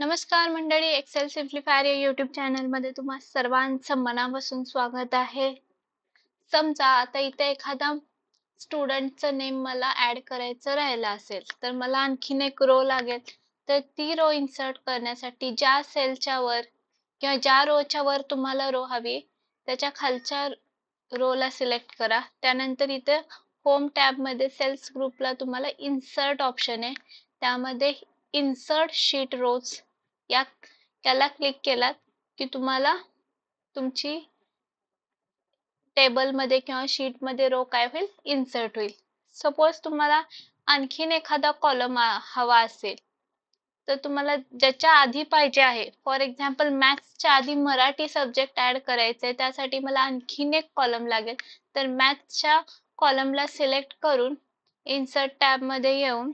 नमस्कार मंडळी, एक्सेल सिम्प्लिफायर या यूट्यूब चॅनलमध्ये तुम्हा सर्वांचं मनापासून स्वागत आहे. समजा आता इथे एखादा स्टुडंटचं नेम मला ऍड करायचं राहिलं असेल, तर मला आणखीन एक रो लागेल. तर ती रो इन्सर्ट करण्यासाठी ज्या सेलच्या वर किंवा ज्या रोच्या वर तुम्हाला रो हवी त्याच्या खालच्या रोला सिलेक्ट करा. त्यानंतर इथे होम टॅब मध्ये सेल्स ग्रुपला तुम्हाला इन्सर्ट ऑप्शन आहे, त्यामध्ये इन्सर्ट शीट रोज याला क्लिक केलात की तुम्हाला तुमची टेबल मध्ये किंवा शीट मध्ये रो काय होईल, इन्सर्ट होईल. सपोज तुम्हाला आणखीन एखादा कॉलम हवा असेल तर तुम्हाला ज्याच्या आधी पाहिजे आहे, फॉर एक्झाम्पल मॅथ्सच्या आधी मराठी सब्जेक्ट ऍड करायचे, त्यासाठी मला आणखीन एक कॉलम लागेल. तर मॅथ्सच्या कॉलमला सिलेक्ट करून इन्सर्ट टॅब मध्ये येऊन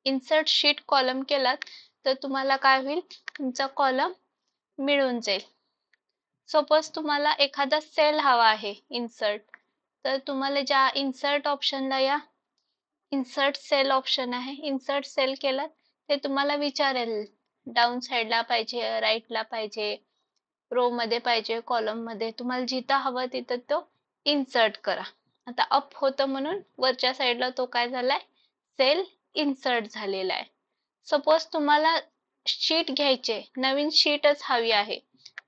इन्सर्ट शीट कॉलम केलात तर तुम्हाला काय होईल, तुमचा कॉलम मिळून जाईल. सपोज तुम्हाला एखादा सेल हवा आहे इन्सर्ट, तर तुम्हाला ज्या इन्सर्ट ऑप्शनला या इन्सर्ट सेल ऑप्शन आहे, इन्सर्ट सेल केलात ते तुम्हाला विचारेल डाऊन साईडला पाहिजे, राईटला पाहिजे, रो मध्ये पाहिजे, कॉलम मध्ये, तुम्हाला जिथं हवं तिथं तो इन्सर्ट करा. आता अप होतं म्हणून वरच्या साईडला तो काय झालाय, सेल इन्सर्ट झालेला आहे. सपोज तुम्हाला शीट घ्यायचे, नवीन शीटच हवी आहे,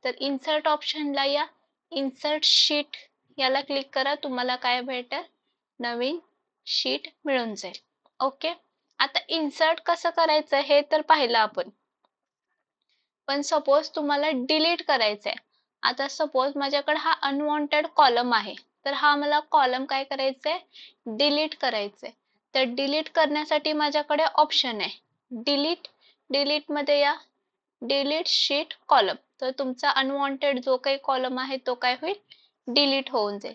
तर इन्सर्ट ऑप्शनला या इन्सर्ट शीट याला क्लिक करा, तुम्हाला काय भेटेल, नवीन शीट मिळून जाईल. ओके, आता इन्सर्ट कसं करायचं हे तर पाहिलं आपण, पण सपोज तुम्हाला डिलीट करायचंय. आता सपोज माझ्याकडे हा अनवॉन्टेड कॉलम आहे, तर हा मला कॉलम काय करायचंय, डिलीट करायचंय. तर डिलीट करण्यासाठी माझ्याकडे ऑप्शन आहे डिलीट. डिलीट मध्ये या डिलीट शीट कॉलम, तर तुमचा अनवॉन्टेड जो काही कॉलम आहे तो काय होईल, डिलीट होऊन जाईल.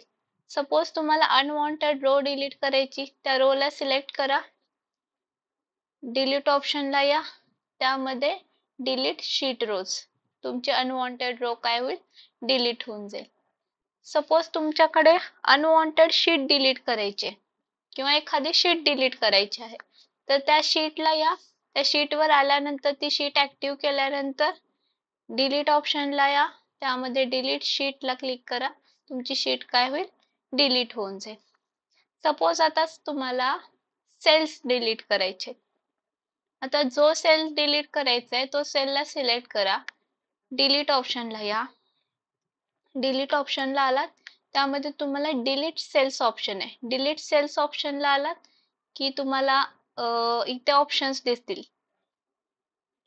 सपोज तुम्हाला अनवॉन्टेड रो डिलीट करायची, त्या रोला सिलेक्ट करा, डिलीट ऑप्शनला या, त्यामध्ये डिलीट शीट रोज, तुमचे अनवॉन्टेड रो काय होईल, डिलीट होऊन जाईल. सपोज तुमच्याकडे अनवॉन्टेड शीट डिलीट करायचे किंवा एखादी शीट डिलीट करायची आहे, तर त्या शीटला या, त्या शीटवर आल्यानंतर ती शीट ऍक्टिव्ह केल्यानंतर डिलीट ऑप्शनला या, त्यामध्ये डिलीट शीटला क्लिक करा, तुमची शीट काय होईल, डिलीट होऊन जाईल. सपोज आता तुम्हाला सेल्स डिलीट करायचे, आता जो सेल डिलीट करायचा आहे तो सेलला सिलेक्ट करा, डिलीट ऑप्शनला या, डिलीट ऑप्शनला आलात त्यामध्ये तुम्हाला डिलीट सेल्स ऑप्शन आहे, डिलीट सेल्स ऑप्शनला आलात की तुम्हाला इथे ऑप्शन्स दिसतील.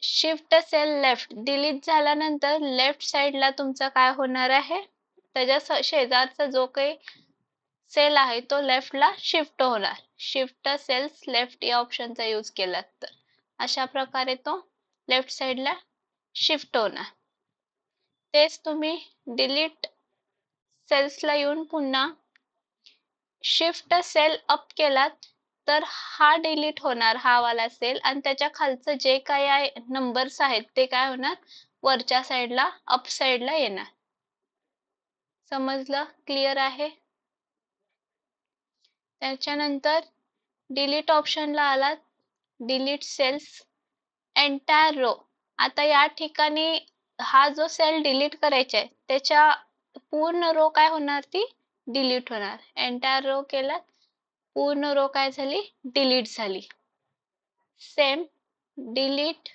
शिफ्ट सेल लेफ्ट डिलीट झाल्यानंतर लेफ्ट साइडला तुमचा काय होणार आहे, त्याच्या शेजारचा जो काही सेल आहे तो लेफ्टला शिफ्ट होणार. शिफ्ट सेल्स लेफ्ट या ऑप्शनचा यूज केला तर अशा प्रकारे तो लेफ्ट साइडला शिफ्ट होणार. तेच तुम्ही डिलीट सेल्सला येऊन पुन्हा शिफ्ट सेल अप केलात तर हा डिलीट होणार, हा वाला सेल, आणि त्याच्या खालचं जे काही नंबर्स आहेत ते काय होणार, वरच्या साइडला अप साइडला येणार. समजलं, क्लिअर आहे. त्याच्यानंतर डिलीट ऑप्शनला आलात, डिलीट सेल्स एंटायर रो. आता या ठिकाणी हा जो सेल डिलीट करायचा आहे त्याच्या पूर्ण रो काय होणार, ती डिलीट होणार. एंटायर रो केलात, पूर्ण रो काय झाली, डिलीट झाली. Same delete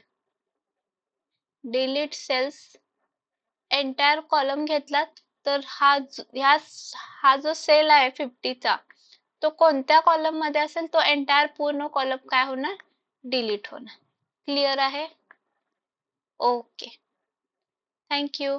delete cells entire column घेतलात तर हा जो सेल आहे 50चा, तो कोणत्या कॉलम मध्ये असेल तो एंटायर पूर्ण कॉलम काय होणार, डिलीट होणार. क्लिअर आहे. Okay, thank you.